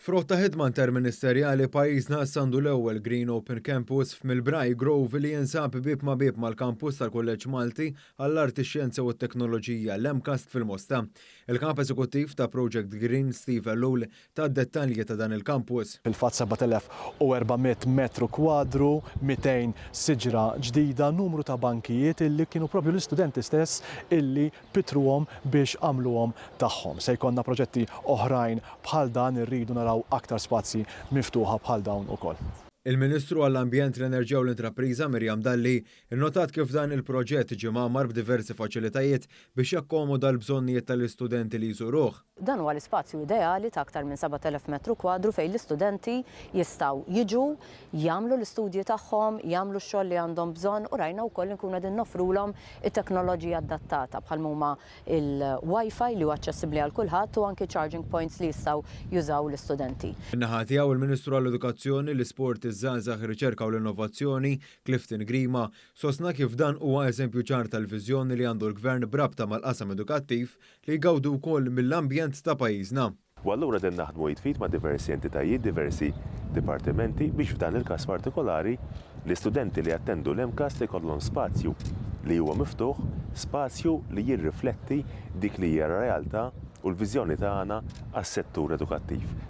Frotta ħidma interministerjali pajjiżna għandu l-ewwel Green Open Campus f'Milbrae Grove li jinsab bib ma' bib mal-kampus tal-Kulleġġ Malti għall-Arti Xjenza u t-Teknoloġija l-Emkast fil-Mosta. Il-kap eżekuttiv ta' Project Green Steve Lowell ta' dettalji ta' dan il-kampus. Il-fatt 7400 metru kwadru, 200 siġra ġdida, numru ta' bankijiet illi kienu propju l-istudenti stess illi pitruhom biex għamluhom tagħhom. Se jkollna proġetti oħrajn bħal dan irridu naraw aktar spazji miftuħa bħal dawn ukoll. Il-Ministru għall-Ambjent, l-Enerġija u l-Intrapriża Mirjam Dalli innotat kif dan il-proġett ġie magħmar b'diversi faċilitajiet biex jakkomoda l-bżonnijiet tal-istudenti li jżuruh. Dan huwa l-ispazju ideali ta' aktar minn 7000 metru kwadru fejn l-istudenti jistgħu jiġu jagħmlu l-istudji tagħhom, jagħmlu x-xogħol li għandhom bżonn u rajna wkoll nkunu qegħdin nofrulhom it-teknoloġija adattata bħal huma il-Wi-Fi li huwa aċċessibbli għal kulħadd u anke charging points li jistgħu jużaw l-istudenti. In-naħa tiegħu il-Ministru għall-Edukazzjoni, l-Isport, iż-Żgħażagħ, ir-Riċerka u l-Innovazzjoni, Clifton Grima, sostna kif dan huwa eżempju ċar tal-viżjoni li għandu l-Gvern brabta mal-qasam edukattiv li jgawdu wkoll mill-ambjent ta' pajjiżna. U allura din naħdmu jitfit ma' diversi entitajiet, diversi dipartimenti biex f'dan il-każ partikolari l-istudenti li attendu l-Emkast ikollhom spazju li huwa miftuħ, spazju li jirrifletti dik li hija realtà u l-viżjoni tagħna għas-settur edukattiv.